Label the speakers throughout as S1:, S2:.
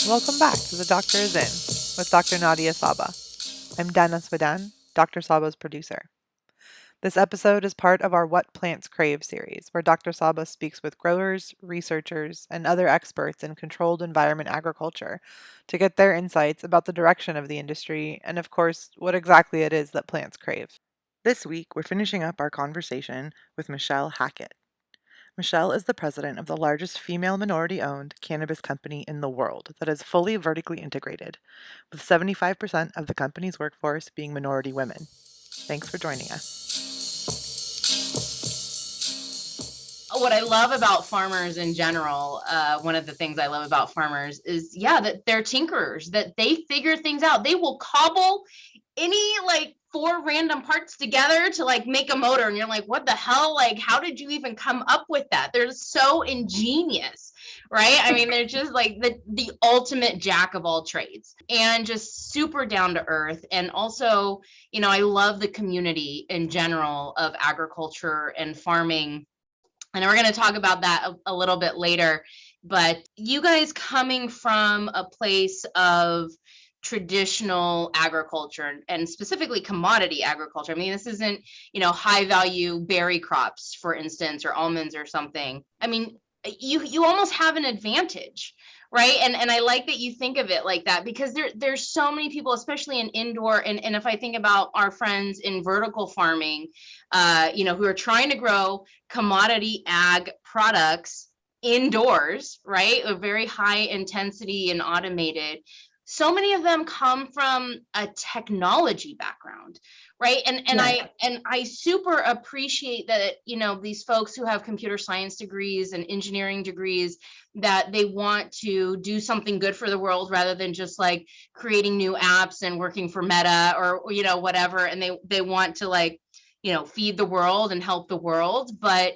S1: Welcome back to The Doctor Is In with Dr. Nadia Sabeh. I'm Dana Swadan, Dr. Sabeh's producer. This episode is part of our What Plants Crave series, where Dr. Sabeh speaks with growers, researchers, and other experts in controlled environment agriculture to get their insights about the direction of the industry and, of course, what exactly it is that plants crave. This week, we're finishing up our conversation with Michelle Hackett. Michelle is the president of the largest female minority owned cannabis company in the world that is fully vertically integrated, with 75% of the company's workforce being minority women. Thanks for joining us.
S2: What I love about farmers in general, one of the things I love about farmers is, that they're tinkerers, that they figure things out. They will cobble any four random parts together to make a motor. And you're like, what the hell? How did you even come up with that? They're so ingenious, right? I mean, they're just like the ultimate jack of all trades and just super down to earth. And also, I love the community in general of agriculture and farming, and we're going to talk about that a little bit later. But you guys coming from a place of traditional agriculture and specifically commodity agriculture. I mean, this isn't, high value berry crops, for instance, or almonds or something. I mean, you almost have an advantage, right? And I like that you think of it like that, because there's so many people, especially in indoor, and if I think about our friends in vertical farming, who are trying to grow commodity ag products indoors, right? A very high intensity and automated. So many of them come from a technology background, right? I super appreciate that, these folks who have computer science degrees and engineering degrees, that they want to do something good for the world rather than just creating new apps and working for Meta or whatever, and they want to feed the world and help the world, but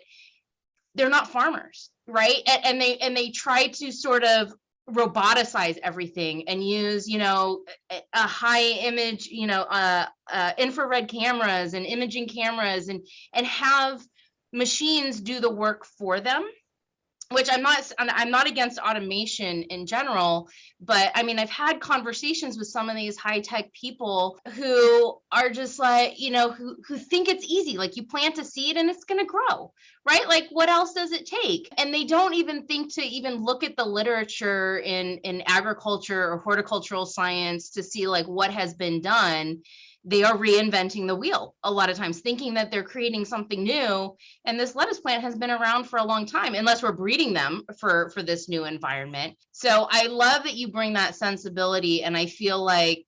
S2: they're not farmers, right? And they try to sort of roboticize everything and use a high image, infrared cameras and imaging cameras, and have machines do the work for them, which I'm not against automation in general, but I mean, I've had conversations with some of these high tech people who are just who think it's easy. Like, you plant a seed and it's going to grow, right? Like, what else does it take? And they don't even think to even look at the literature in agriculture or horticultural science to see what has been done. They are reinventing the wheel a lot of times, thinking that they're creating something new. And this lettuce plant has been around for a long time, unless we're breeding them for this new environment. So I love that you bring that sensibility. And I feel like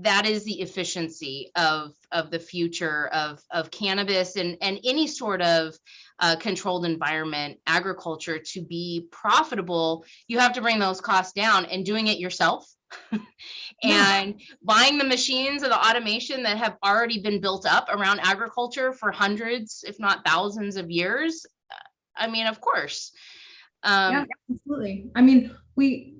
S2: that is the efficiency of the future of cannabis and any sort of controlled environment agriculture. To be profitable, you have to bring those costs down, and doing it yourself and buying the machines or the automation that have already been built up around agriculture for hundreds, if not thousands of years. I mean, of course.
S3: Yeah, absolutely. I mean, we've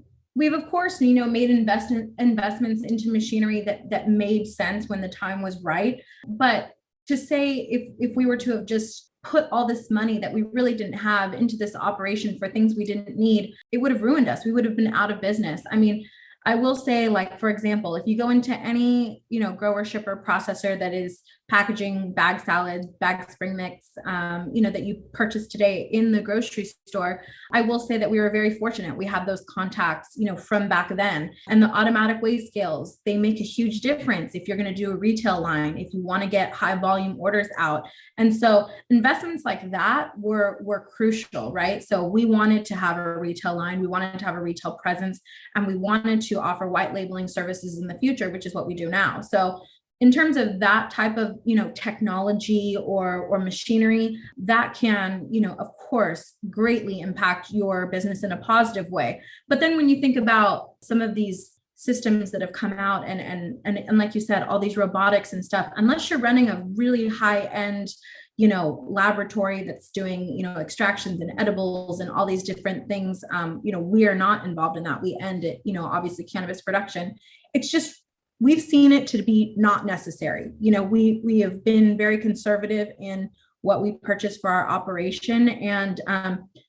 S3: of course, made investments into machinery that made sense when the time was right. But to say if we were to have just put all this money that we really didn't have into this operation for things we didn't need, it would have ruined us. We would have been out of business. I mean, I will say, for example, if you go into any, grower, shipper, processor that is packaging bag salads, bag spring mix, that you purchase today in the grocery store, I will say that we were very fortunate. We have those contacts, from back then. And the automatic weigh scales, they make a huge difference if you're going to do a retail line, if you want to get high volume orders out. And so investments like that were crucial, right? So we wanted to have a retail line, we wanted to have a retail presence, and we wanted to offer white labeling services in the future, which is what we do now. So in terms of that type of, technology or machinery, that can, of course, greatly impact your business in a positive way. But then when you think about some of these systems that have come out and like you said, all these robotics and stuff, unless you're running a really high end, laboratory that's doing, extractions and edibles and all these different things, we are not involved in that. We end it, obviously cannabis production. It's just, we've seen it to be not necessary. We have been very conservative in what we purchase for our operation. And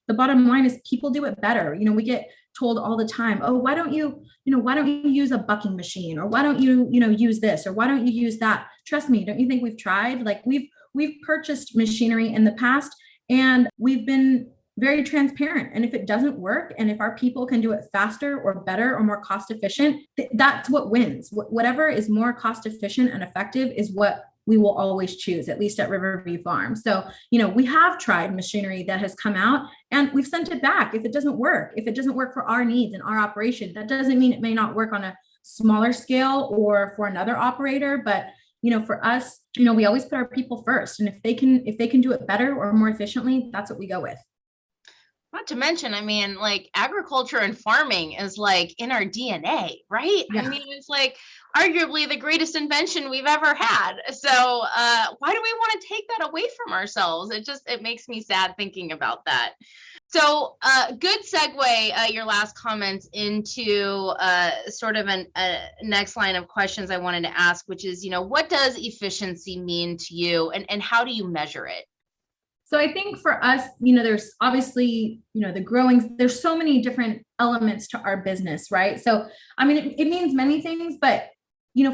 S3: the bottom line is people do it better. We get told all the time, oh, why don't you use a bucking machine, or why don't you, use this, or why don't you use that? Trust me, don't you think we've tried? Like we've purchased machinery in the past, and we've been very transparent. And if it doesn't work, and if our people can do it faster or better or more cost efficient, that's what wins. Whatever is more cost efficient and effective is what we will always choose, at least at Riverview Farms. So, we have tried machinery that has come out, and we've sent it back if it doesn't work. If it doesn't work for our needs and our operation, that doesn't mean it may not work on a smaller scale or for another operator. But for us, we always put our people first. And if they can do it better or more efficiently, that's what we go with.
S2: Not to mention, I mean, like agriculture and farming is like in our DNA, right? Yeah. I mean, it's like arguably the greatest invention we've ever had. So why do we want to take that away from ourselves? It makes me sad thinking about that. So good segue, your last comments, into sort of a next line of questions I wanted to ask, which is, what does efficiency mean to you, and how do you measure it?
S3: So I think for us, there's obviously, the growing, there's so many different elements to our business, right? So, I mean, it means many things, but,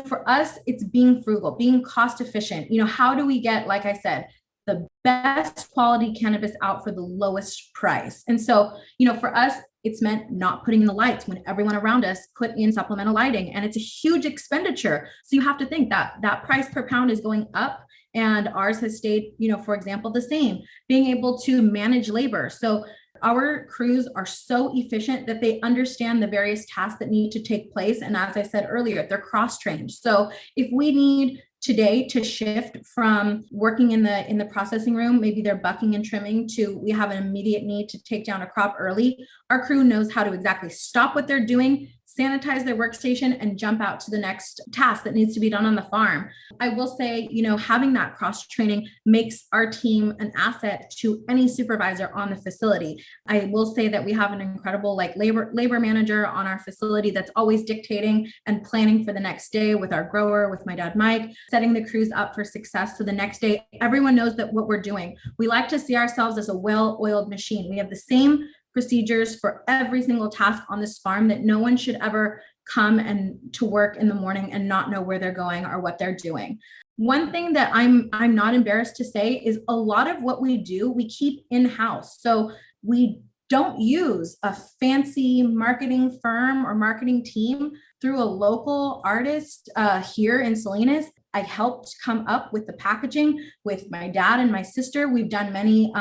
S3: for us, it's being frugal, being cost efficient. How do we get, like I said, the best quality cannabis out for the lowest price? And so, for us, it's meant not putting in the lights when everyone around us put in supplemental lighting, and it's a huge expenditure. So you have to think that price per pound is going up, and ours has stayed, for example, the same. Being able to manage labor. So our crews are so efficient that they understand the various tasks that need to take place. And as I said earlier, they're cross-trained. So if we need today to shift from working in the processing room, maybe they're bucking and trimming, to we have an immediate need to take down a crop early, our crew knows how to exactly stop what they're doing, sanitize their workstation, and jump out to the next task that needs to be done on the farm. I will say, having that cross training makes our team an asset to any supervisor on the facility. I will say that we have an incredible labor manager on our facility that's always dictating and planning for the next day with our grower, with my dad, Mike, setting the crews up for success. So the next day, everyone knows that what we're doing. We like to see ourselves as a well-oiled machine. We have the same procedures for every single task on this farm, that no one should ever come and to work in the morning and not know where they're going or what they're doing. One thing that I'm not embarrassed to say is a lot of what we do, we keep in-house. So we don't use a fancy marketing firm or marketing team. Through a local artist here in Salinas, I helped come up with the packaging with my dad and my sister. We've done many,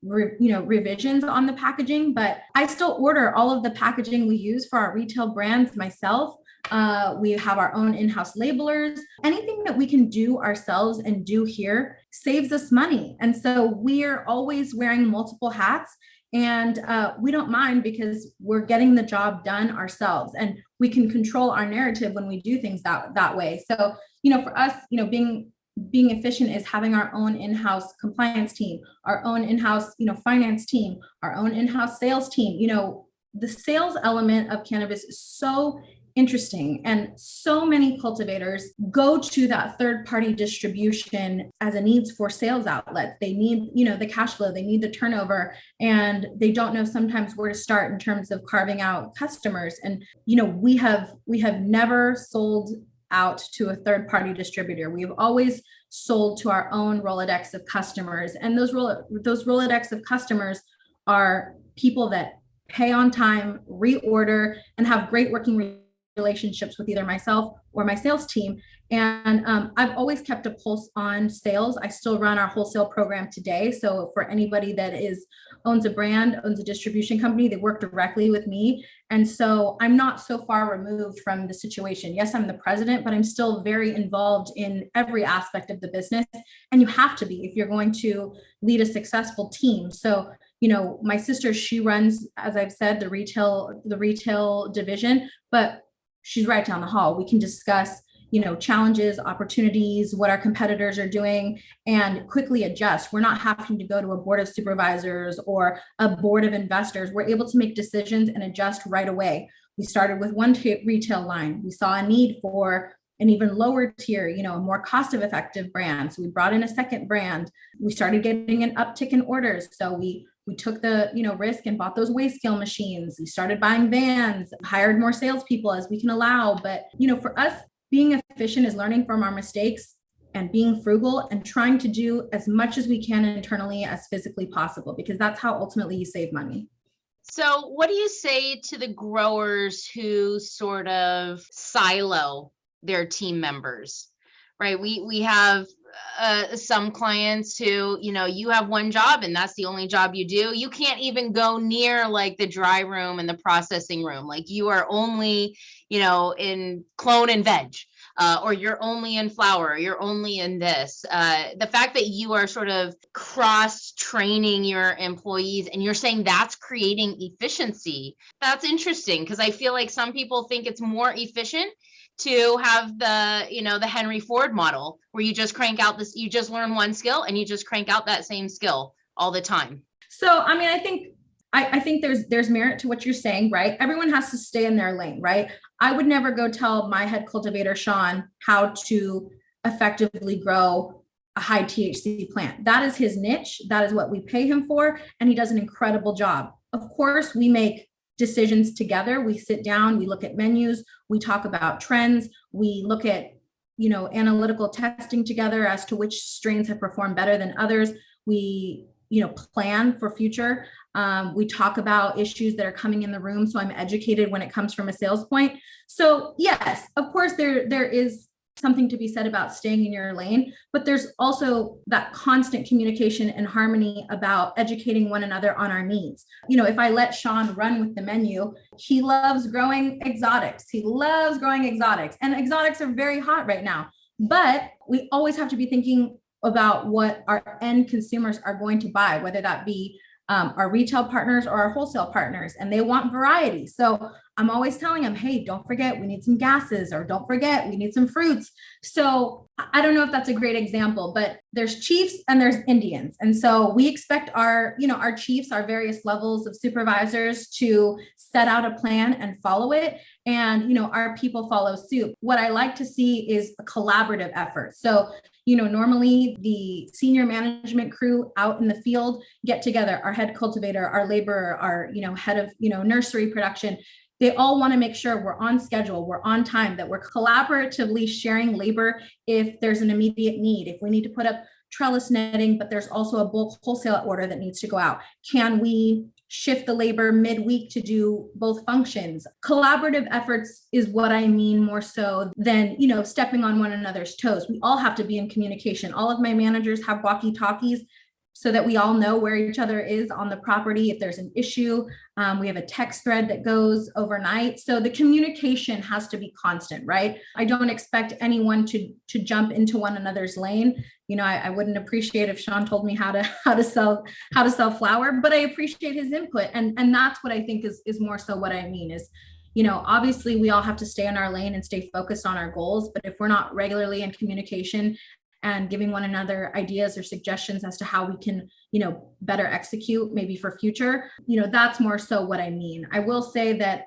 S3: revisions on the packaging, but I still order all of the packaging we use for our retail brands myself. We have our own in-house labelers. Anything that we can do ourselves and do here saves us money. And so we're always wearing multiple hats. And we don't mind, because we're getting the job done ourselves, and we can control our narrative when we do things that way. So, for us, being efficient is having our own in-house compliance team, our own in-house, finance team, our own in-house sales team. The sales element of cannabis is so interesting, and so many cultivators go to that third-party distribution as a needs for sales outlet. They need, the cash flow, they need the turnover, and they don't know sometimes where to start in terms of carving out customers. And we have never sold out to a third-party distributor. We've always sold to our own Rolodex of customers, and those Rolodex of customers are people that pay on time, reorder, and have great working relationships with either myself or my sales team. And I've always kept a pulse on sales. I still run our wholesale program today. So for anybody that owns a brand, owns a distribution company, they work directly with me. And so I'm not so far removed from the situation. Yes, I'm the president, but I'm still very involved in every aspect of the business. And you have to be if you're going to lead a successful team. So my sister, she runs, as I've said, the retail division, but she's right down the hall. We can discuss, challenges, opportunities, what our competitors are doing, and quickly adjust. We're not having to go to a board of supervisors or a board of investors. We're able to make decisions and adjust right away. We started with one retail line. We saw a need for an even lower tier, a more cost-effective brand. So we brought in a second brand. We started getting an uptick in orders. So we We took the, risk and bought those weigh scale machines. We started buying vans, hired more salespeople as we can allow. But, for us, being efficient is learning from our mistakes and being frugal and trying to do as much as we can internally as physically possible, because that's how ultimately you save money.
S2: So what do you say to the growers who sort of silo their team members, right? We have some clients who, you have one job and that's the only job you do. You can't even go near like the dry room and the processing room. Like you are only, in clone and veg. Or you're only in flower, you're only in this. The fact that you are sort of cross-training your employees and you're saying that's creating efficiency, that's interesting, because I feel like some people think it's more efficient to have the Henry Ford model where you just crank out this, you just learn one skill and you just crank out that same skill all the time.
S3: So, I mean, I think there's merit to what you're saying, right? Everyone has to stay in their lane, right? I would never go tell my head cultivator, Sean, how to effectively grow a high THC plant. That is his niche. That is what we pay him for. And he does an incredible job. Of course, we make decisions together. We sit down, we look at menus, we talk about trends, we look at, analytical testing together as to which strains have performed better than others. We, plan for future. We talk about issues that are coming in the room. So I'm educated when it comes from a sales point. So yes, of course, there is something to be said about staying in your lane, but there's also that constant communication and harmony about educating one another on our needs. If I let Sean run with the menu, he loves growing exotics. And exotics are very hot right now, but we always have to be thinking about what our end consumers are going to buy, whether that be our retail partners or our wholesale partners, and they want variety. So I'm always telling them, hey, don't forget, we need some gases, or don't forget, we need some fruits. So I don't know if that's a great example, but there's chiefs and there's Indians. And so we expect our chiefs, our various levels of supervisors, to set out a plan and follow it. And, our people follow suit. What I like to see is a collaborative effort. So, normally the senior management crew out in the field get together, our head cultivator, our laborer, our, head of, nursery production. They all want to make sure we're on schedule, we're on time, that we're collaboratively sharing labor if there's an immediate need. If we need to put up trellis netting, but there's also a bulk wholesale order that needs to go out. Can we shift the labor midweek to do both functions? Collaborative efforts is what I mean, more so than, stepping on one another's toes. We all have to be in communication. All of my managers have walkie-talkies so that we all know where each other is on the property. If there's an issue, we have a text thread that goes overnight. So the communication has to be constant, right? I don't expect anyone to jump into one another's lane. I wouldn't appreciate if Sean told me how to sell flour, but I appreciate his input. And that's what I think is more so what I mean is, obviously we all have to stay in our lane and stay focused on our goals. But if we're not regularly in communication and giving one another ideas or suggestions as to how we can, better execute maybe for future, that's more so what I mean. I will say that,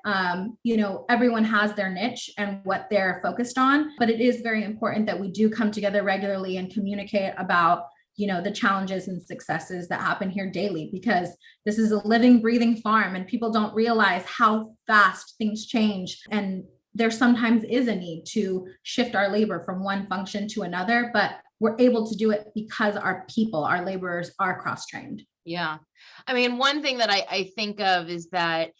S3: everyone has their niche and what they're focused on, but it is very important that we do come together regularly and communicate about, the challenges and successes that happen here daily, because this is a living, breathing farm and people don't realize how fast things change. And there sometimes is a need to shift our labor from one function to another, but we're able to do it because our people, our laborers, are cross-trained.
S2: Yeah. I mean, one thing that I think of is that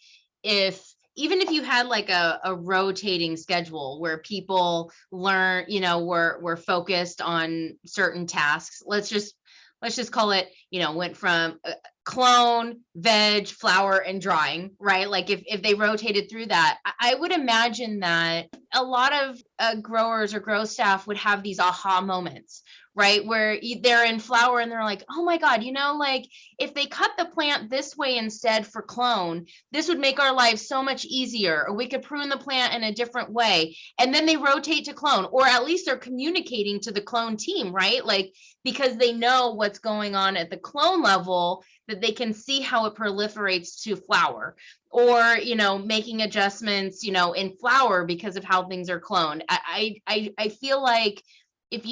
S2: even if you had like a rotating schedule where people learn, were focused on certain tasks, let's just call it, went from clone, veg, flower, and drying, right? Like if they rotated through that, I would imagine that a lot of growers or grow staff would have these aha moments, right? Where they're in flower and they're like, oh my God, like if they cut the plant this way instead for clone, this would make our lives so much easier, or we could prune the plant in a different way. And then they rotate to clone, or at least they're communicating to the clone team, right? Like, because they know what's going on at the clone level, that they can see how it proliferates to flower, or, making adjustments, in flower because of how things are cloned. I feel like if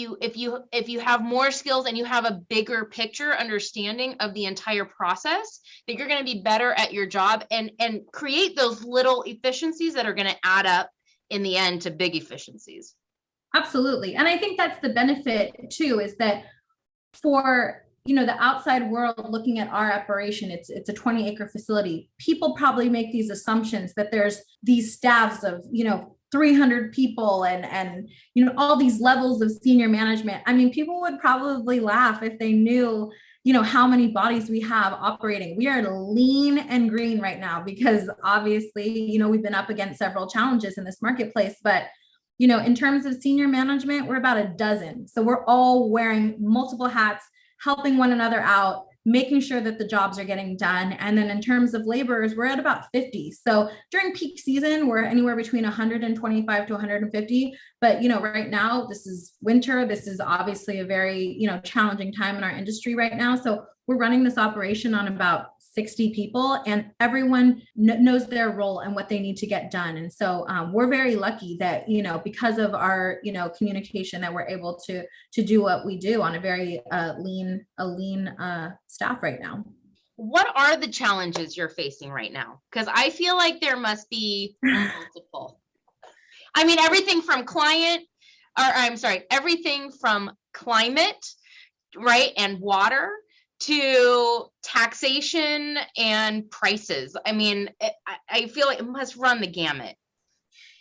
S2: you have more skills and you have a bigger picture understanding of the entire process, that you're going to be better at your job and create those little efficiencies that are going to add up in the end to big efficiencies.
S3: Absolutely. And I think that's the benefit too, is that for, the outside world looking at our operation, it's a 20-acre facility. People probably make these assumptions that there's these staffs of, 300 people and all these levels of senior management. I mean, people would probably laugh if they knew, how many bodies we have operating. We are lean and green right now because obviously, we've been up against several challenges in this marketplace, but in terms of senior management, we're about a dozen. So we're all wearing multiple hats, helping one another out, making sure that the jobs are getting done. And then in terms of laborers, we're at about 50. So during peak season, we're anywhere between 125 to 150. But, right now, this is winter. This is obviously a very, challenging time in our industry right now. So we're running this operation on about 60 people, and everyone knows their role and what they need to get done. And so we're very lucky that, because of our, communication, that we're able to do what we do on a very lean staff right now.
S2: What are the challenges you're facing right now? Because I feel like there must be multiple. I mean, everything from everything from climate, right, and water, to taxation and prices. I mean, I feel like it must run the gamut.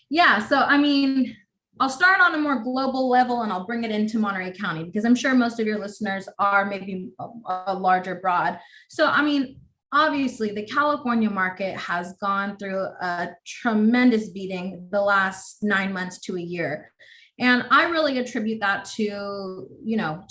S3: Yeah. So, I mean, I'll start on a more global level and I'll bring it into Monterey County because I'm sure most of your listeners are maybe a larger broad. So, I mean, obviously the California market has gone through a tremendous beating the last 9 months to a year. And I really attribute that to,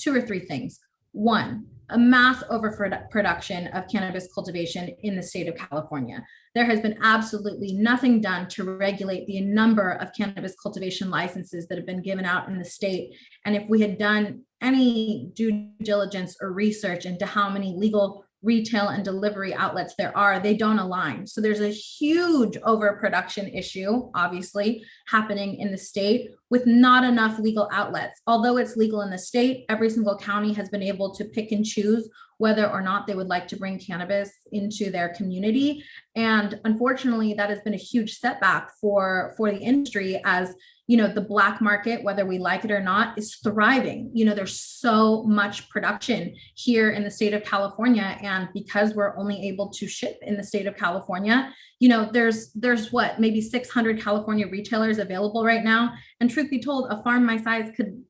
S3: 2 or 3 things. One, a mass overproduction of cannabis cultivation in the state of California. There has been absolutely nothing done to regulate the number of cannabis cultivation licenses that have been given out in the state. And if we had done any due diligence or research into how many legal retail and delivery outlets there are, they don't align. So there's a huge overproduction issue, obviously, happening in the state with not enough legal outlets. Although it's legal in the state, every single county has been able to pick and choose whether or not they would like to bring cannabis into their community. And unfortunately, that has been a huge setback for the industry as the black market, whether we like it or not, is thriving. There's so much production here in the state of California. And because we're only able to ship in the state of California, there's what, maybe 600 California retailers available right now. And truth be told, a farm my size could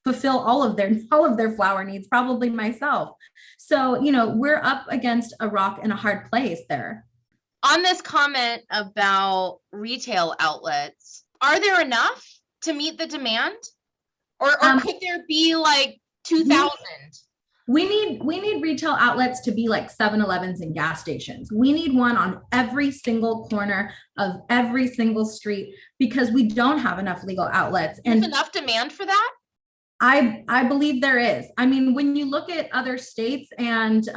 S3: fulfill all of their flower needs, probably myself. So, we're up against a rock and a hard place there.
S2: On this comment about retail outlets, are there enough to meet the demand? Or could there be like 2,000?
S3: We need retail outlets to be like 7-Elevens and gas stations. We need one on every single corner of every single street because we don't have enough legal outlets.
S2: And there's enough demand for that?
S3: I believe there is. I mean, when you look at other states and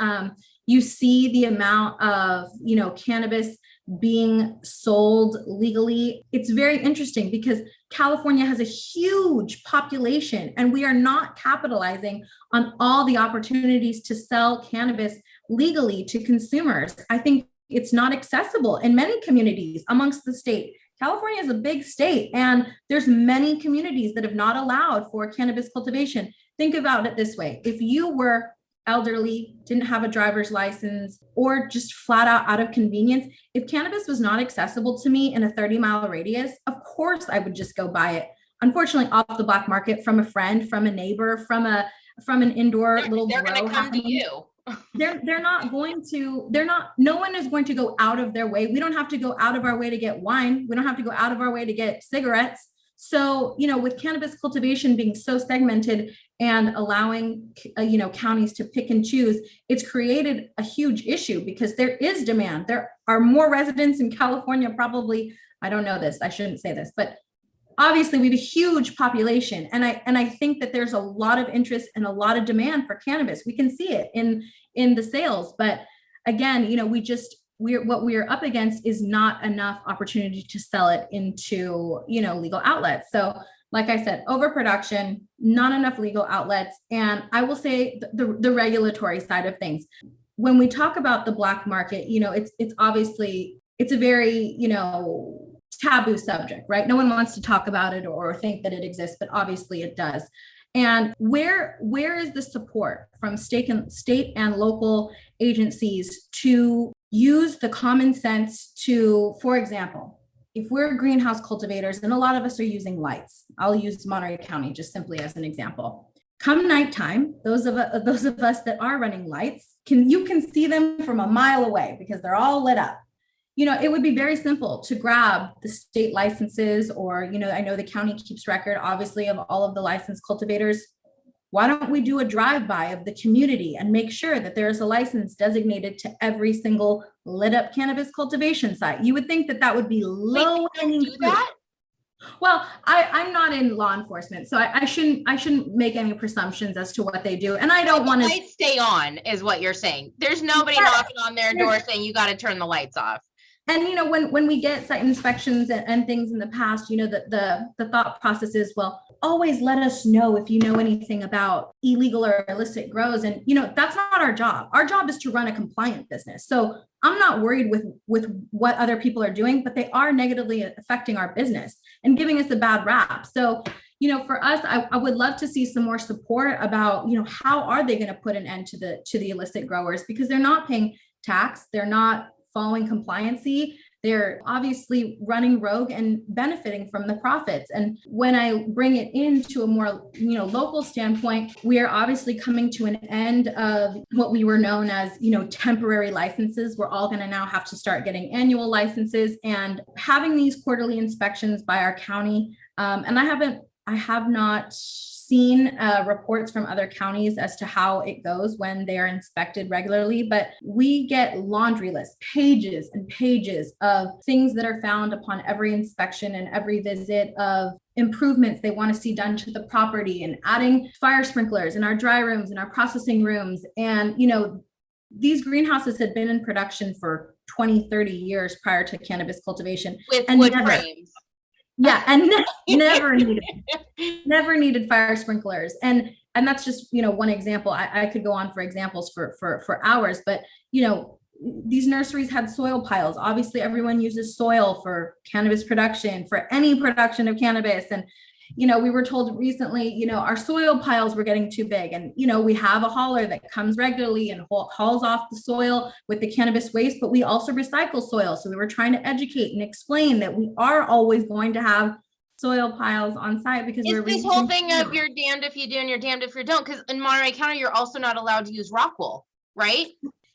S3: you see the amount of, cannabis being sold legally, it's very interesting because California has a huge population and we are not capitalizing on all the opportunities to sell cannabis legally to consumers. I think it's not accessible in many communities amongst the state. California is a big state and there's many communities that have not allowed for cannabis cultivation. Think about it this way. If you were elderly, didn't have a driver's license, or just flat out of convenience, if cannabis was not accessible to me in a 30-mile radius, of course I would just go buy it. Unfortunately, off the black market, from a friend, from a neighbor, from an indoor little grow.
S2: They're going to come to you.
S3: No one is going to go out of their way. We don't have to go out of our way to get wine. We don't have to go out of our way to get cigarettes. So, with cannabis cultivation being so segmented and allowing, counties to pick and choose, it's created a huge issue because there is demand. There are more residents in California, probably, I don't know this, I shouldn't say this, but obviously we have a huge population. And I think that there's a lot of interest and a lot of demand for cannabis. We can see it in the sales, but again, what we're up against is not enough opportunity to sell it into, legal outlets. So like I said, overproduction, not enough legal outlets, and I will say the regulatory side of things. When we talk about the black market, it's obviously, it's a very, taboo subject, right? No one wants to talk about it or think that it exists, but obviously it does. And where is the support from state and local agencies to use the common sense to, for example, if we're greenhouse cultivators, and a lot of us are using lights, I'll use Monterey County just simply as an example. Come nighttime, those of us that are running lights, you can see them from a mile away because they're all lit up. It would be very simple to grab the state licenses, or, I know the county keeps record, obviously, of all of the licensed cultivators. Why don't we do a drive-by of the community and make sure that there is a license designated to every single lit up cannabis cultivation site? You would think that would be low hanging fruit. Well, I'm not in law enforcement, so I shouldn't make any presumptions as to what they do. And I don't want to.
S2: Lights stay on is what you're saying. There's nobody knocking on their door saying you got to turn the lights off.
S3: And, when we get site inspections and things in the past, the thought process is, well, always let us know if you know anything about illegal or illicit grows. And, that's not our job. Our job is to run a compliant business. So I'm not worried with what other people are doing, but they are negatively affecting our business and giving us a bad rap. So, for us, I would love to see some more support about, how are they going to put an end to the illicit growers, because they're not paying tax. They're not following compliancy. They're obviously running rogue and benefiting from the profits. And when I bring it into a more, local standpoint, we are obviously coming to an end of what we were known as, temporary licenses. We're all going to now have to start getting annual licenses and having these quarterly inspections by our county. And I have not seen reports from other counties as to how it goes when they are inspected regularly, but we get laundry lists, pages and pages of things that are found upon every inspection and every visit of improvements they want to see done to the property, and adding fire sprinklers in our dry rooms and our processing rooms. And, these greenhouses had been in production for 20, 30 years prior to cannabis cultivation.
S2: With wood frames.
S3: Yeah, and never needed fire sprinklers. And that's just, one example. I could go on for examples for hours, but, these nurseries had soil piles. Obviously, everyone uses soil for cannabis production, for any production of cannabis. And, we were told recently, our soil piles were getting too big. And, we have a hauler that comes regularly and hauls off the soil with the cannabis waste, but we also recycle soil. So we were trying to educate and explain that we are always going to have soil piles on site, because
S2: it's this whole thing of you're damned if you do and you're damned if you don't. Because in Monterey County, you're also not allowed to use rock wool, right?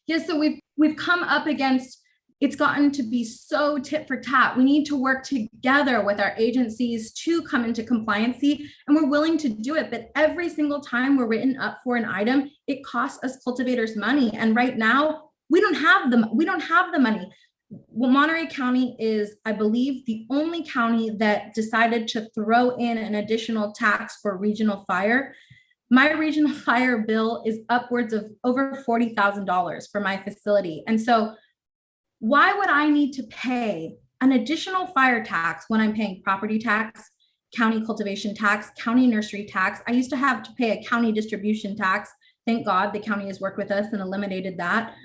S3: Yes. So we've come up against, it's gotten to be so tit for tat. We need to work together with our agencies to come into compliancy, and we're willing to do it. But every single time we're written up for an item, it costs us cultivators money. And right now we don't have the money. Well, Monterey County is, I believe, the only county that decided to throw in an additional tax for regional fire. My regional fire bill is upwards of over $40,000 for my facility. And so why would I need to pay an additional fire tax when I'm paying property tax, county cultivation tax, county nursery tax? I used to have to pay a county distribution tax. Thank God the county has worked with us and eliminated that.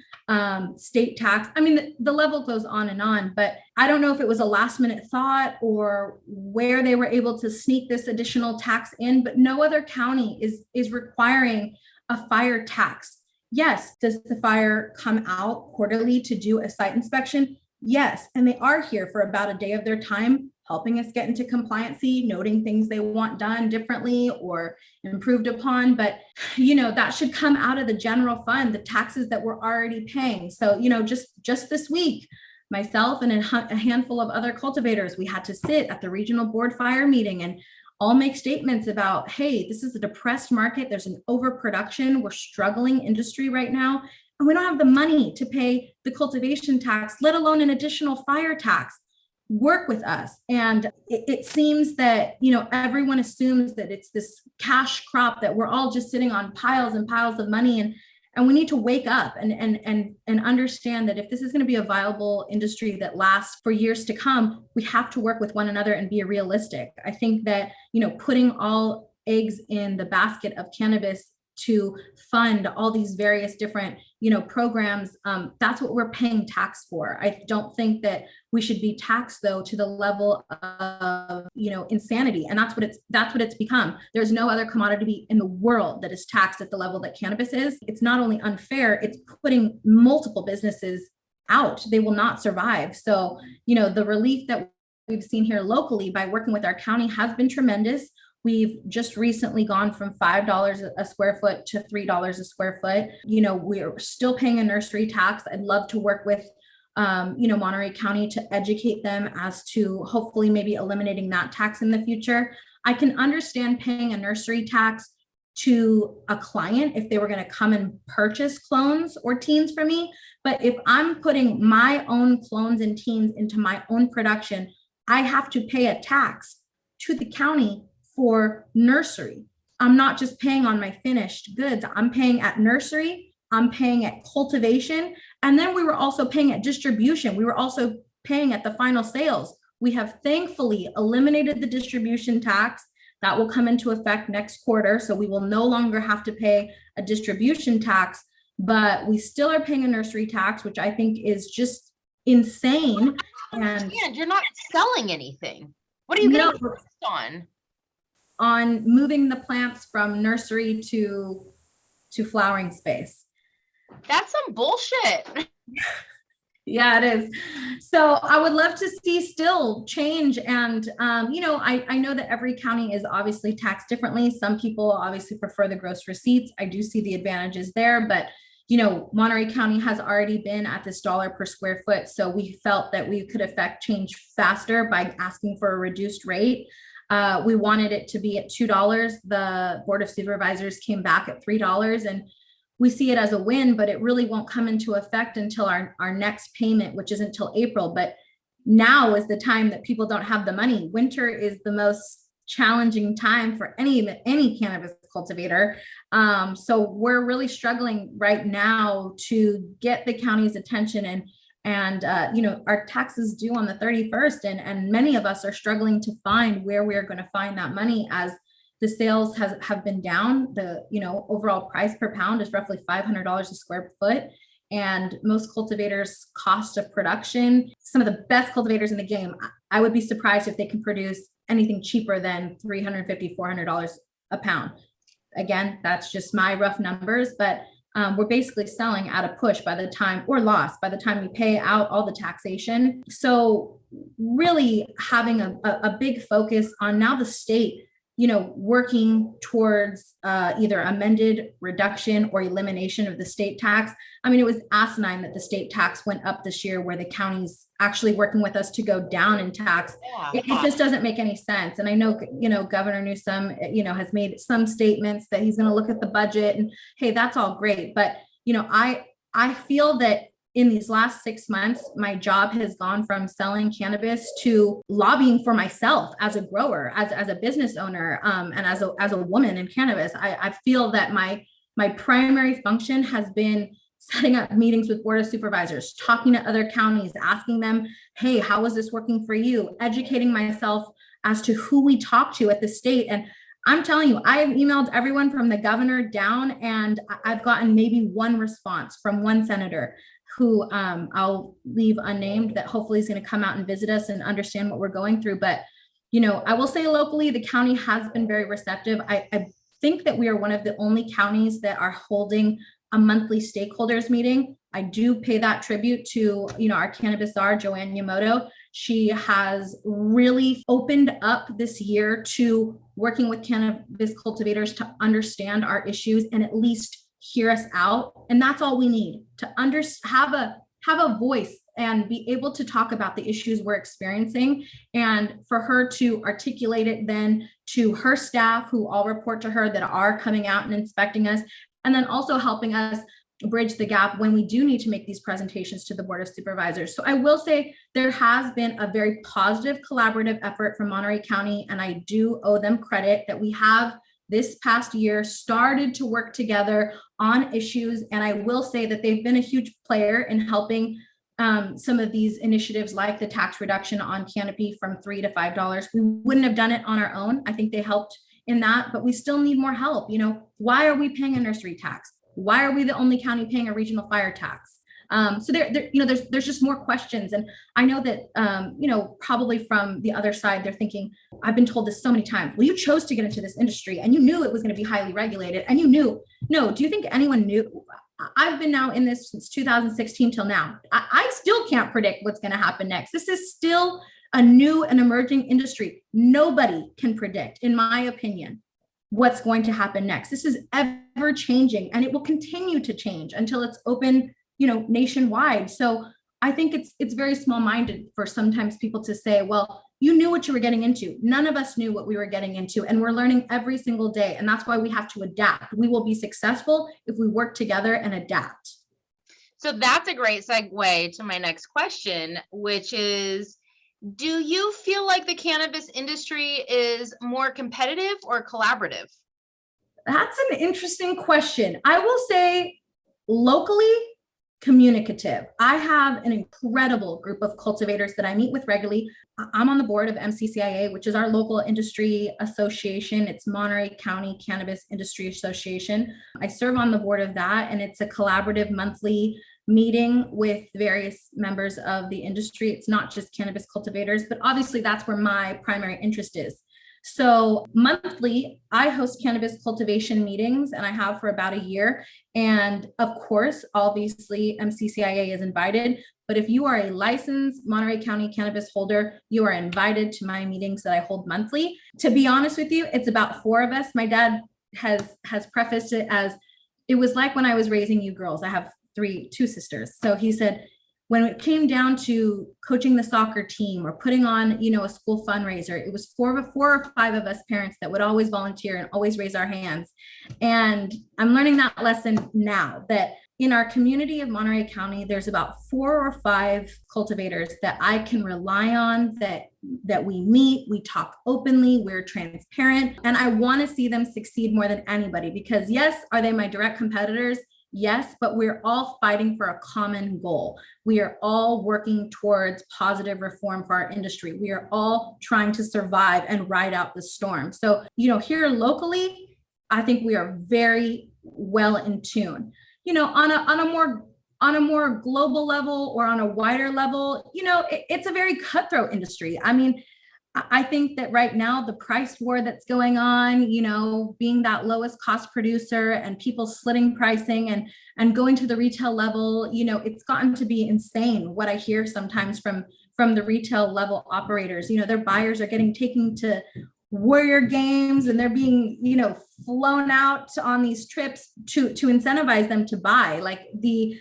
S3: State tax. I mean, the level goes on, but I don't know if it was a last minute thought or where they were able to sneak this additional tax in, but no other county is requiring a fire tax. Yes. Does the fire come out quarterly to do a site inspection? Yes. And they are here for about a day of their time, helping us get into compliancy, noting things they want done differently or improved upon. But, that should come out of the general fund, the taxes that we're already paying. So, just this week, myself and a handful of other cultivators, we had to sit at the regional board fire meeting and all make statements about, hey, this is a depressed market. There's an overproduction. We're struggling industry right now. And we don't have the money to pay the cultivation tax, let alone an additional fire tax. Work with us. And it seems that, everyone assumes that it's this cash crop that we're all just sitting on piles and piles of money. And we need to wake up and understand that if this is going to be a viable industry that lasts for years to come, we have to work with one another and be realistic. I think that, putting all eggs in the basket of cannabis to fund all these various different, programs, that's what we're paying tax for. I don't think that we should be taxed, though, to the level of, insanity. And that's what it's become. There's no other commodity in the world that is taxed at the level that cannabis is. It's not only unfair, it's putting multiple businesses out. They will not survive. So, the relief that we've seen here locally by working with our county has been tremendous. We've just recently gone from $5 a square foot to $3 a square foot. We're still paying a nursery tax. I'd love to work with, Monterey County to educate them as to hopefully maybe eliminating that tax in the future. I can understand paying a nursery tax to a client if they were going to come and purchase clones or teens from me. But if I'm putting my own clones and teens into my own production, I have to pay a tax to the county for nursery. I'm not just paying on my finished goods. I'm paying at nursery, I'm paying at cultivation, and then we were also paying at distribution. We were also paying at the final sales. We have thankfully eliminated the distribution tax. That will come into effect next quarter. So we will no longer have to pay a distribution tax, but we still are paying a nursery tax, which I think is just insane.
S2: And you're not selling anything. What are you getting taxed
S3: on moving the plants from nursery to flowering space?
S2: That's some bullshit.
S3: Yeah, it is. So I would love to see still change. And, I know that every county is obviously taxed differently. Some people obviously prefer the gross receipts. I do see the advantages there, but Monterey County has already been at this $1 per square foot. So we felt that we could affect change faster by asking for a reduced rate. We wanted it to be at $2. The Board of Supervisors came back at $3, and we see it as a win, but it really won't come into effect until our next payment, which isn't until April. But now is the time that people don't have the money. Winter is the most challenging time for any cannabis cultivator. So we're really struggling right now to get the county's attention, and our taxes due on the 31st, and many of us are struggling to find where we are going to find that money, as the sales have been down. The overall price per pound is roughly $500 a square foot, and most cultivators' cost of production, some of the best cultivators in the game, I would be surprised if they can produce anything cheaper than $350, $400 a pound. Again, that's just my rough numbers, but we're basically selling at a push by the time, or loss by the time we pay out all the taxation. So really having a big focus on now the state, working towards either amended reduction or elimination of the state tax. I mean, it was asinine that the state tax went up this year, where the county's actually working with us to go down in tax. It just doesn't make any sense. And I know, Governor Newsom, has made some statements that he's going to look at the budget, and hey, that's all great. But, I feel that in these last 6 months, my job has gone from selling cannabis to lobbying for myself as a grower, as a business owner, and as a woman in cannabis. I feel that my primary function has been setting up meetings with Board of Supervisors, talking to other counties, asking them, hey, how is this working for you? Educating myself as to who we talk to at the state. And I'm telling you, I've emailed everyone from the governor down, and I've gotten maybe one response from one senator who I'll leave unnamed, that hopefully is going to come out and visit us and understand what we're going through. But, I will say locally, the county has been very receptive. I think that we are one of the only counties that are holding a monthly stakeholders meeting. I do pay that tribute to, our cannabis czar, Joanne Yamoto. She has really opened up this year to working with cannabis cultivators to understand our issues and at least hear us out. And that's all we need, to have a voice and be able to talk about the issues we're experiencing, and for her to articulate it then to her staff, who all report to her, that are coming out and inspecting us, and then also helping us bridge the gap when we do need to make these presentations to the Board of Supervisors. So I will say there has been a very positive collaborative effort from Monterey County, and I do owe them credit that we have this past year started to work together on issues. And I will say that they've been a huge player in helping some of these initiatives like the tax reduction on canopy from $3 to $5. We wouldn't have done it on our own. I think they helped in that, but we still need more help. Why are we paying a nursery tax? Why are we the only county paying a regional fire tax? So there's just more questions. And I know that, probably from the other side, they're thinking, I've been told this so many times, well, you chose to get into this industry and you knew it was going to be highly regulated and you knew. No, do you think anyone knew? I've been now in this since 2016 till now. I still can't predict what's going to happen next. This is still a new and emerging industry. Nobody can predict, in my opinion, what's going to happen next. This is ever changing and it will continue to change until it's open, nationwide. So I think it's very small-minded for sometimes people to say, well, you knew what you were getting into. None of us knew what we were getting into, and we're learning every single day. And that's why we have to adapt. We will be successful if we work together and adapt.
S2: So that's a great segue to my next question, which is, do you feel like the cannabis industry is more competitive or collaborative?
S3: That's an interesting question. I will say locally, communicative. I have an incredible group of cultivators that I meet with regularly. I'm on the board of MCCIA, which is our local industry association. It's Monterey County Cannabis Industry Association. I serve on the board of that, and it's a collaborative monthly meeting with various members of the industry. It's not just cannabis cultivators, but obviously that's where my primary interest is. So monthly, I host cannabis cultivation meetings, and I have for about a year. And of course, obviously, MCCIA is invited. But if you are a licensed Monterey County cannabis holder, you are invited to my meetings that I hold monthly. To be honest with you, it's about 4 of us. My dad has prefaced it as, it was like when I was raising you girls. I have two sisters. So he said, when it came down to coaching the soccer team or putting on, a school fundraiser, it was 4 or 5 of us parents that would always volunteer and always raise our hands. And I'm learning that lesson now, that in our community of Monterey County, there's about 4 or 5 cultivators that I can rely on, that we meet, we talk openly, we're transparent, and I want to see them succeed more than anybody, because yes, are they my direct competitors? Yes, but we're all fighting for a common goal. We are all working towards positive reform for our industry. We are all trying to survive and ride out the storm. So, here locally, I think we are very well in tune. On a more global level or on a wider level, it's a very cutthroat industry. I mean, I think that right now, the price war that's going on, being that lowest cost producer and people slitting pricing and going to the retail level, it's gotten to be insane what I hear sometimes from the retail level operators. Their buyers are getting taken to warrior games and they're being, flown out on these trips to incentivize them to buy. Like the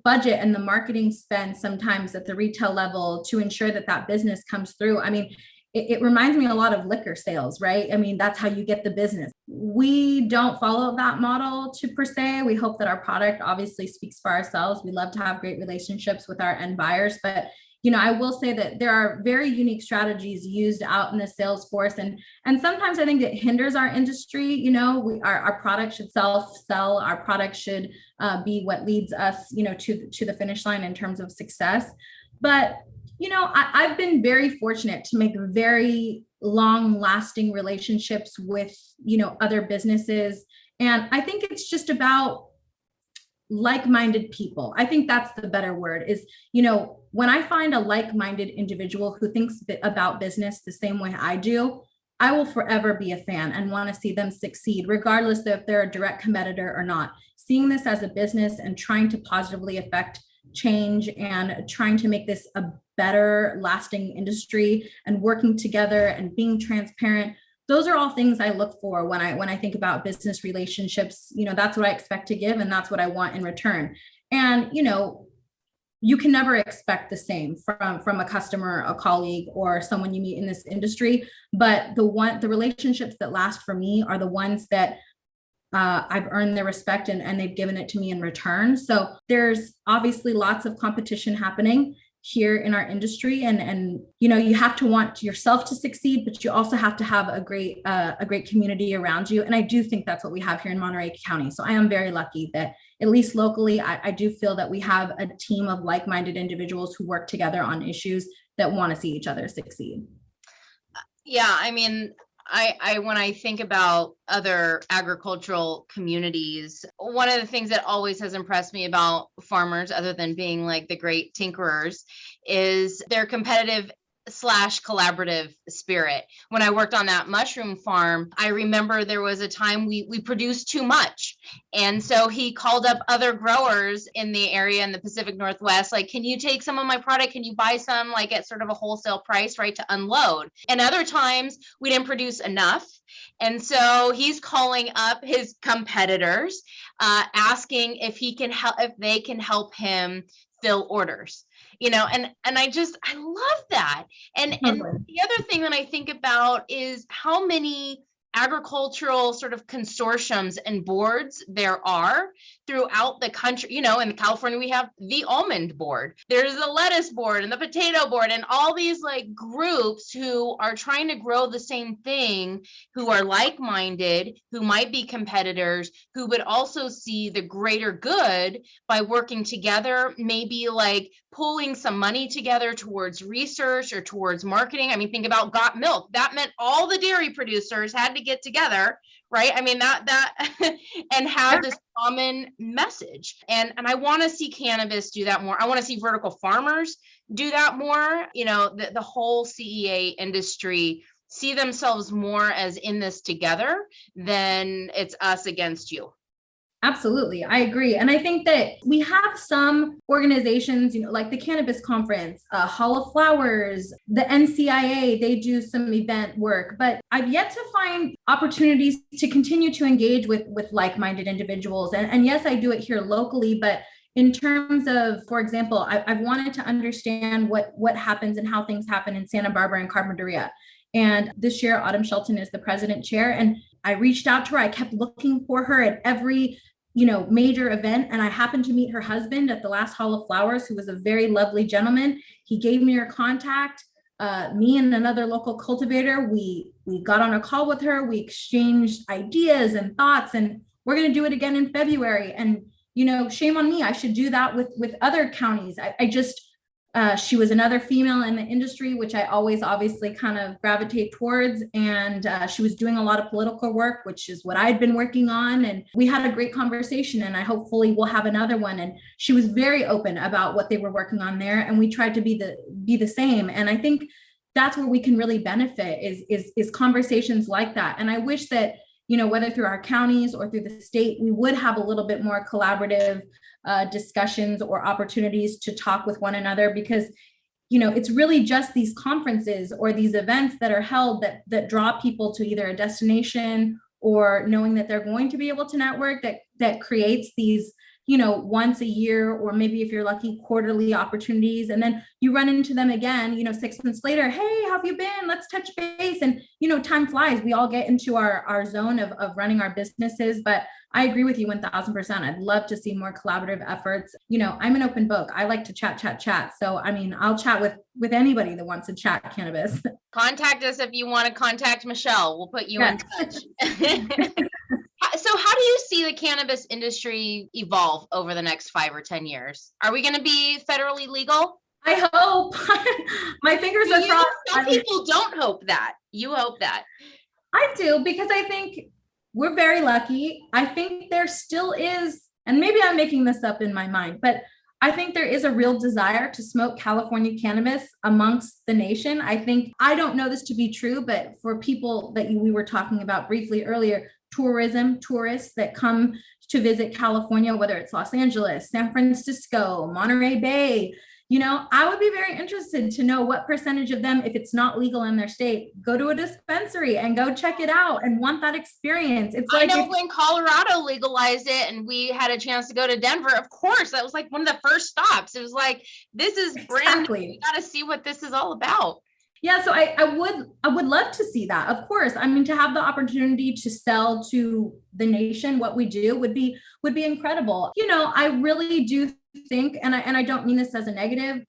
S3: budget and the marketing spend sometimes at the retail level to ensure that business comes through. I mean, it reminds me a lot of liquor sales, right? I mean, that's how you get the business. We don't follow that model per se. We hope that our product obviously speaks for ourselves. We love to have great relationships with our end buyers, but I will say that there are very unique strategies used out in the sales force, and sometimes I think it hinders our industry. Our product should sell. Our product should be what leads us, to the finish line in terms of success. But I've been very fortunate to make very long-lasting relationships with, other businesses. And I think it's just about like-minded people. I think that's the better word is, when I find a like-minded individual who thinks about business the same way I do, I will forever be a fan and want to see them succeed, regardless of if they're a direct competitor or not. Seeing this as a business and trying to positively affect change and trying to make this a better lasting industry and working together and being transparent, those are all things I look for when I think about business relationships. That's what I expect to give, and that's what I want in return. And you can never expect the same from a customer, a colleague, or someone you meet in this industry, but the relationships that last for me are the ones that I've earned their respect and they've given it to me in return. So there's obviously lots of competition happening. here in our industry. And you have to want yourself to succeed, but you also have to have a great community around you. And I do think that's what we have here in Monterey County. So I am very lucky that at least locally, I do feel that we have a team of like-minded individuals who work together on issues that want to see each other succeed.
S2: Yeah, I mean, I when I think about other agricultural communities, one of the things that always has impressed me about farmers, other than being like the great tinkerers, is their competitive / collaborative spirit. When I worked on that mushroom farm, I remember there was a time we produced too much. And so he called up other growers in the area in the Pacific Northwest, like, can you take some of my product? Can you buy some, like, at sort of a wholesale price, right, to unload? And other times we didn't produce enough. And so he's calling up his competitors, asking if he can help, if they can help him fill orders. And I love that. And the other thing that I think about is how many agricultural sort of consortiums and boards there are throughout the country. In California, we have the almond board, there's the lettuce board and the potato board, and all these like groups who are trying to grow the same thing, who are like-minded, who might be competitors, who would also see the greater good by working together, maybe like pulling some money together towards research or towards marketing. I mean, think about Got Milk. That meant all the dairy producers had to get together, right? I mean, that and have this common message. And I want to see cannabis do that more. I want to see vertical farmers do that more. The whole CEA industry see themselves more as in this together than it's us against you.
S3: Absolutely. I agree. And I think that we have some organizations, like the Cannabis Conference, Hall of Flowers, the NCIA, they do some event work, but I've yet to find opportunities to continue to engage with like-minded individuals. And yes, I do it here locally, but in terms of, for example, I've wanted to understand what happens and how things happen in Santa Barbara and Carpinteria. And this year, Autumn Shelton is the president chair. And I reached out to her. I kept looking for her at every major event. And I happened to meet her husband at the last Hall of Flowers, who was a very lovely gentleman. He gave me her contact. Me and another local cultivator, we got on a call with her. We exchanged ideas and thoughts, and we're going to do it again in February. And, shame on me. I should do that with other counties. She was another female in the industry, which I always obviously kind of gravitate towards. And she was doing a lot of political work, which is what I'd been working on. And we had a great conversation, and I hopefully will have another one. And she was very open about what they were working on there. And we tried to be the same. And I think that's where we can really benefit is conversations like that. And I wish that, whether through our counties or through the state, we would have a little bit more collaborative discussions or opportunities to talk with one another, because it's really just these conferences or these events that are held that draw people to either a destination or knowing that they're going to be able to network, that creates these once a year, or maybe if you're lucky, quarterly opportunities. And then you run into them again, 6 months later, hey, how have you been? Let's touch base. And, time flies. We all get into our zone of running our businesses. But I agree with you 1000%. I'd love to see more collaborative efforts. I'm an open book. I like to chat. So, I'll chat with anybody that wants to chat cannabis.
S2: Contact us if you want to contact Michelle. We'll put you in touch. So how do you see the cannabis industry evolve over the next 5 or 10 years? Are we going to be federally legal?
S3: I hope. My fingers are crossed.
S2: Some people don't hope that. You hope that.
S3: I do, because I think we're very lucky. I think there still is, and maybe I'm making this up in my mind, but I think there is a real desire to smoke California cannabis amongst the nation. I don't know this to be true, but for people that we were talking about briefly earlier, tourists that come to visit California, whether it's Los Angeles, San Francisco, Monterey Bay, I would be very interested to know what percentage of them, if it's not legal in their state, go to a dispensary and go check it out and want that experience. It's like, I know
S2: when Colorado legalized it and we had a chance to go to Denver, of course, that was like one of the first stops. It was like, this is brand new. We got to see what this is all about.
S3: Yeah, so I would love to see that. Of course, to have the opportunity to sell to the nation what we do would be incredible. I really do think, and I don't mean this as a negative,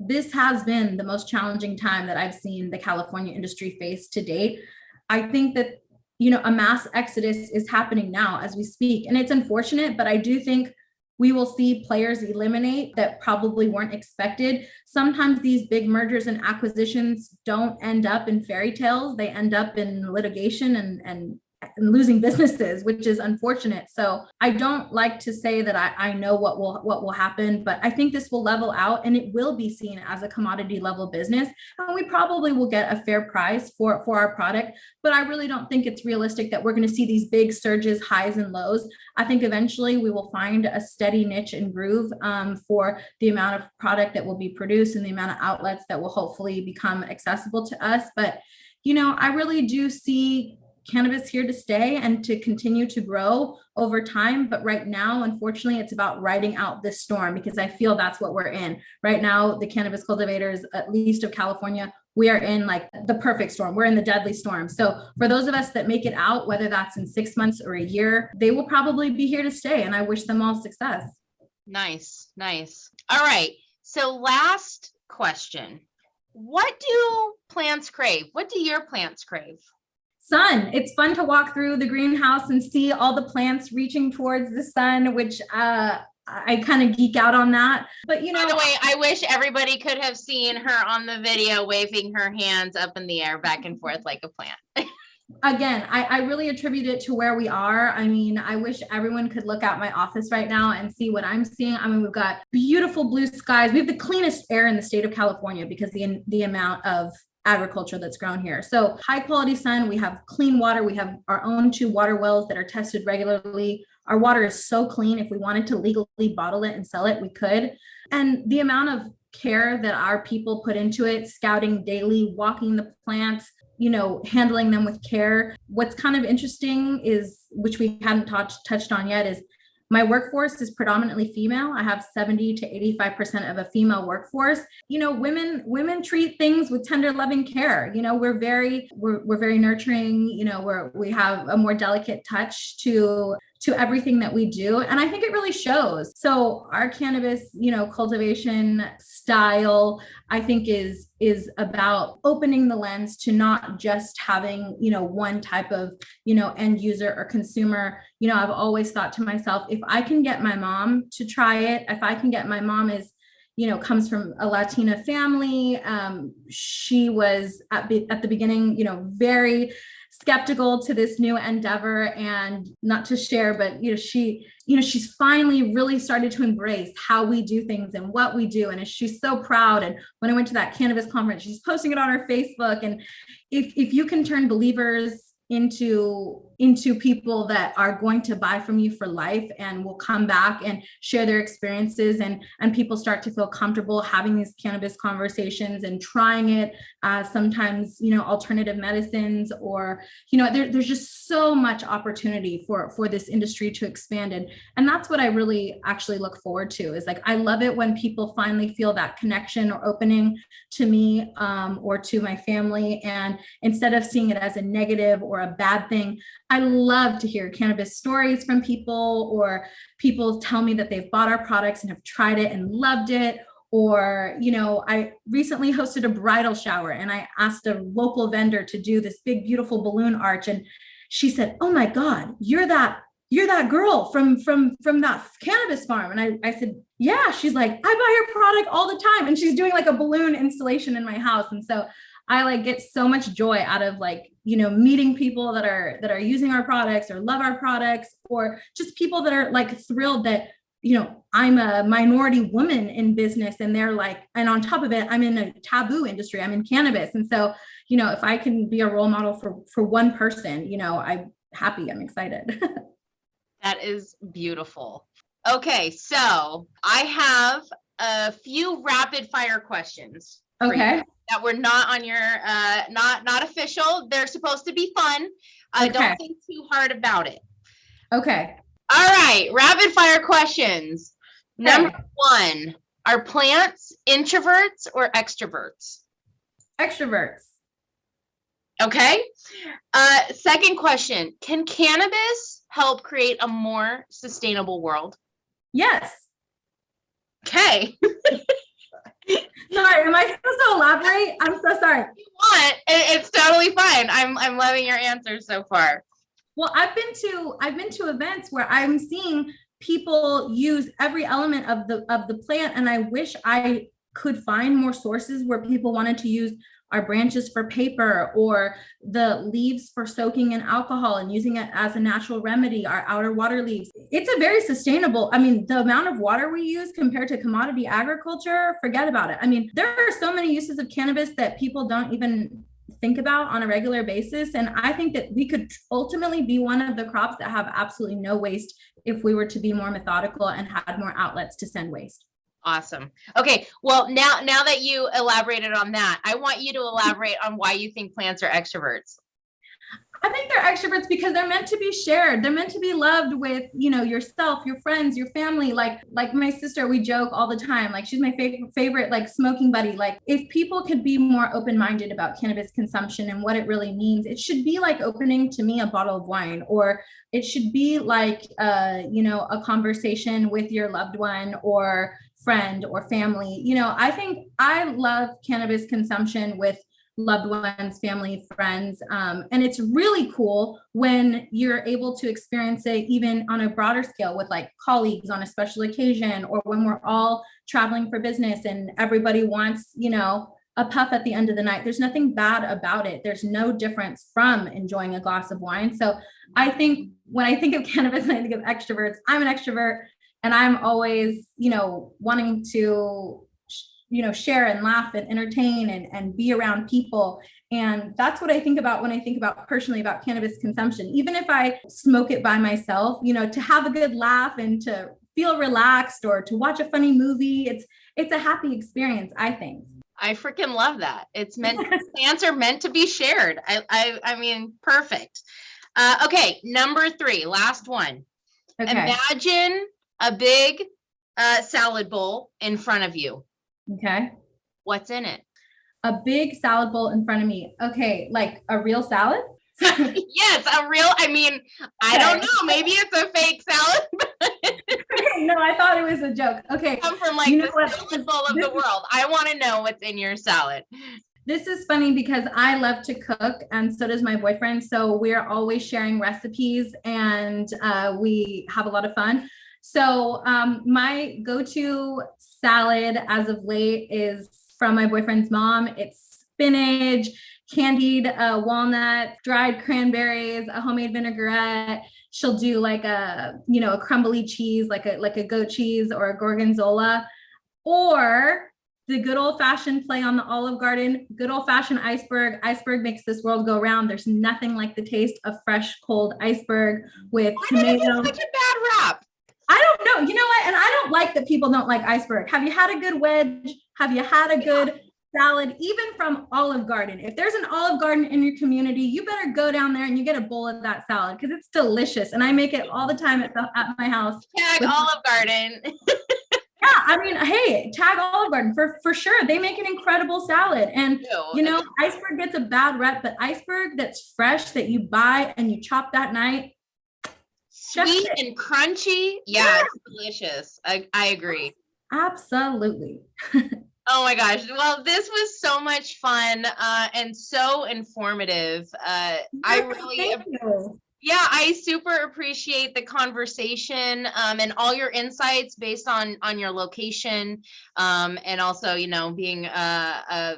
S3: this has been the most challenging time that I've seen the California industry face to date. I think that, a mass exodus is happening now as we speak. And it's unfortunate, but I do think we will see players eliminate that probably weren't expected. Sometimes these big mergers and acquisitions don't end up in fairy tales. They end up in litigation and losing businesses, which is unfortunate. So I don't like to say that I know what will happen, but I think this will level out and it will be seen as a commodity level business. And we probably will get a fair price for our product, but I really don't think it's realistic that we're going to see these big surges, highs and lows. I think eventually we will find a steady niche and groove for the amount of product that will be produced and the amount of outlets that will hopefully become accessible to us. But, I really do see cannabis here to stay and to continue to grow over time. But right now, unfortunately, it's about riding out this storm, because I feel that's what we're in right now. The cannabis cultivators, at least of California, we are in like the perfect storm. We're in the deadly storm. So for those of us that make it out, whether that's in 6 months or a year, they will probably be here to stay. And I wish them all success.
S2: Nice. All right. So last question. What do plants crave? What do your plants crave?
S3: Sun. It's fun to walk through the greenhouse and see all the plants reaching towards the sun, which I kind of geek out on that. But
S2: by the way, I wish everybody could have seen her on the video waving her hands up in the air back and forth like a plant.
S3: Again, I really attribute it to where we are. I mean, I wish everyone could look out my office right now and see what I'm seeing. I mean, we've got beautiful blue skies. We have the cleanest air in the state of California because the amount of agriculture that's grown here. So high quality sun, we have clean water. We have our own 2 water wells that are tested regularly. Our water is so clean. If we wanted to legally bottle it and sell it, we could. And the amount of care that our people put into it, scouting daily, walking the plants, handling them with care. What's kind of interesting is, which we hadn't touched on yet, is my workforce is predominantly female. I have 70 to 85% of a female workforce. Women treat things with tender, loving care. We're very nurturing. We have a more delicate touch to everything that we do. And I think it really shows. So our cannabis, cultivation style, I think is about opening the lens to not just having, one type of, end user or consumer. I've always thought to myself, if I can get my mom to try it, if I can get my mom comes from a Latina family. She was at the beginning, very skeptical to this new endeavor, and not to share, but she's finally really started to embrace how we do things and what we do, and she's so proud. And when I went to that cannabis conference, she's posting it on her Facebook. And if you can turn believers into people that are going to buy from you for life and will come back and share their experiences, and people start to feel comfortable having these cannabis conversations and trying it, sometimes alternative medicines, or there's just so much opportunity for this industry to expand. And that's what I really actually look forward to, is like, I love it when people finally feel that connection or opening to me, or to my family, and instead of seeing it as a negative or a bad thing. I love to hear cannabis stories from people, or people tell me that they've bought our products and have tried it and loved it. Or, I recently hosted a bridal shower, and I asked a local vendor to do this big, beautiful balloon arch. And she said, "Oh my God, you're that girl from that cannabis farm." And I said, "Yeah." She's like, "I buy your product all the time." And she's doing like a balloon installation in my house. And so I get so much joy out of meeting people that are using our products or love our products, or just people that are thrilled that, I'm a minority woman in business, and they're and on top of it, I'm in a taboo industry, I'm in cannabis. And so, if I can be a role model for one person, I'm happy, I'm excited.
S2: That is beautiful. Okay. So I have a few rapid fire questions.
S3: Okay.
S2: That were not on your, not official. They're supposed to be fun.
S3: Okay.
S2: Don't think too hard about it.
S3: Okay.
S2: All right. Rapid fire questions. Okay. Number 1, are plants introverts or extroverts?
S3: Extroverts.
S2: Okay. Second question, can cannabis help create a more sustainable world?
S3: Yes.
S2: Okay.
S3: Sorry, am I supposed to elaborate? I'm so sorry.
S2: If you want, it's totally fine. I'm loving your answers so far.
S3: Well, I've been to events where I'm seeing people use every element of the plant, and I wish I could find more sources where people wanted to use our branches for paper or the leaves for soaking in alcohol and using it as a natural remedy, our outer water leaves. It's a very sustainable, I mean, the amount of water we use compared to commodity agriculture, forget about it. I mean, there are so many uses of cannabis that people don't even think about on a regular basis. And I think that we could ultimately be one of the crops that have absolutely no waste if we were to be more methodical and had more outlets to send waste.
S2: Awesome. Okay. Well, now that you elaborated on that, I want you to elaborate on why you think plants are extroverts.
S3: I think they're extroverts because they're meant to be shared. They're meant to be loved with, yourself, your friends, your family. Like my sister, we joke all the time. Like she's my favorite like smoking buddy. Like if people could be more open-minded about cannabis consumption and what it really means, it should be like opening to me a bottle of wine, or it should be like, a conversation with your loved one or friend or family. I think I love cannabis consumption with loved ones, family, friends. And it's really cool when you're able to experience it even on a broader scale with like colleagues on a special occasion, or when we're all traveling for business and everybody wants, a puff at the end of the night. There's nothing bad about it. There's no difference from enjoying a glass of wine. So I think when I think of cannabis and I think of extroverts, I'm an extrovert, and I'm always, wanting to share and laugh and entertain and be around people. And that's what I think about when I think about personally about cannabis consumption. Even if I smoke it by myself, to have a good laugh and to feel relaxed or to watch a funny movie, it's a happy experience, I think.
S2: I freaking love that. Plants are meant to be shared. I mean, perfect. Okay. Number 3, last one. Okay. Imagine a big salad bowl in front of you.
S3: Okay.
S2: What's in it?
S3: A big salad bowl in front of me. Okay. Like a real salad?
S2: Yes, a real, I don't know. Maybe it's a fake salad.
S3: Okay, no, I thought it was a joke. Okay.
S2: Come from like the salad bowl of the world. I want to know what's in your salad.
S3: This is funny because I love to cook, and so does my boyfriend. So we're always sharing recipes, and we have a lot of fun. So my go-to salad as of late is from my boyfriend's mom. It's spinach, candied walnuts, dried cranberries, a homemade vinaigrette. She'll do like a crumbly cheese, like a goat cheese or a gorgonzola, or the good old fashioned play on the Olive Garden, good old fashioned iceberg. Iceberg makes this world go round. There's nothing like the taste of fresh, cold iceberg with tomato.
S2: Why did it get such a bad rap?
S3: I don't know. You know what? And I don't like that people don't like iceberg. Have you had a good wedge? Have you had a good salad, even from Olive Garden? If there's an Olive Garden in your community, you better go down there and you get a bowl of that salad because it's delicious. And I make it all the time at my house.
S2: Tag Olive Garden.
S3: Yeah, I mean, hey, tag Olive Garden for sure. They make an incredible salad. And, iceberg gets a bad rep, but iceberg that's fresh that you buy and you chop that night.
S2: Sweet and crunchy. Yeah, it's delicious. I agree.
S3: Absolutely.
S2: Oh my gosh. Well, this was so much fun and so informative. I super appreciate the conversation and all your insights based on your location, and also, being a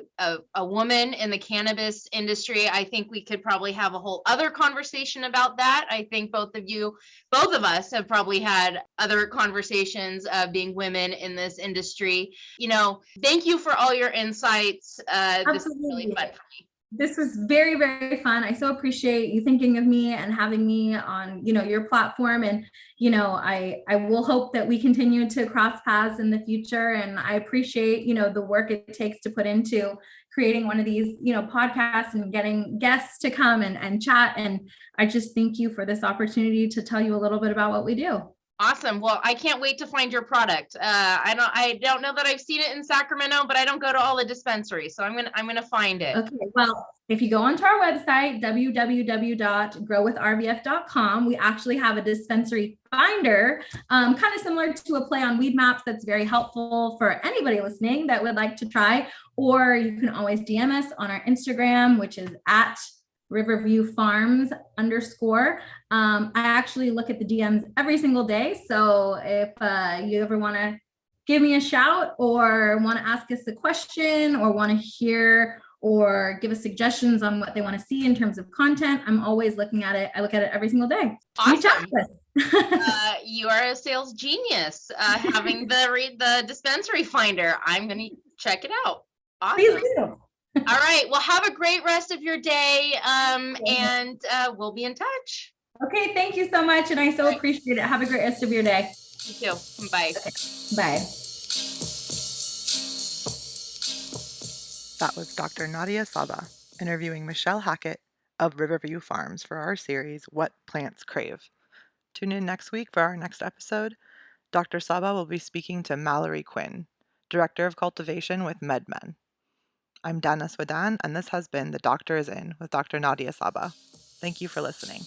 S2: woman in the cannabis industry. I think we could probably have a whole other conversation about that. I think both of us have probably had other conversations being women in this industry. Thank you for all your insights. This is really fun for me.
S3: This was very, very fun. I so appreciate you thinking of me and having me on, your platform. And, I will hope that we continue to cross paths in the future. And I appreciate, the work it takes to put into creating one of these, podcasts and getting guests to come and chat. And I just thank you for this opportunity to tell you a little bit about what we do.
S2: Awesome. Well, I can't wait to find your product. I don't know that I've seen it in Sacramento, but I don't go to all the dispensaries, so I'm gonna find it.
S3: Okay, well, if you go onto our website, www.growwithrvf.com, we actually have a dispensary finder, kind of similar to a play on weed maps that's very helpful for anybody listening that would like to try. Or you can always DM us on our Instagram, which is at Riverview Farms _. I actually look at the DMs every single day. So if you ever want to give me a shout or want to ask us a question or want to hear or give us suggestions on what they want to see in terms of content, I'm always looking at it. I look at it every single day. Reach out
S2: Awesome.
S3: to us.
S2: You are a sales genius. Having the dispensary finder, I'm gonna check it out.
S3: Please
S2: Awesome.
S3: do.
S2: All right. Well, have a great rest of your day. And we'll be in touch.
S3: Okay, thank you so much. And I so appreciate it. Have a great rest of your day.
S2: You too. Bye.
S3: Bye.
S1: That was Dr. Nadia Sabeh interviewing Michelle Hackett of Riverview Farms for our series, What Plants Crave. Tune in next week for our next episode. Dr. Sabeh will be speaking to Mallory Quinn, Director of Cultivation with MedMen. I'm Dana Swadan, and this has been The Doctor is In with Dr. Nadia Sabeh. Thank you for listening.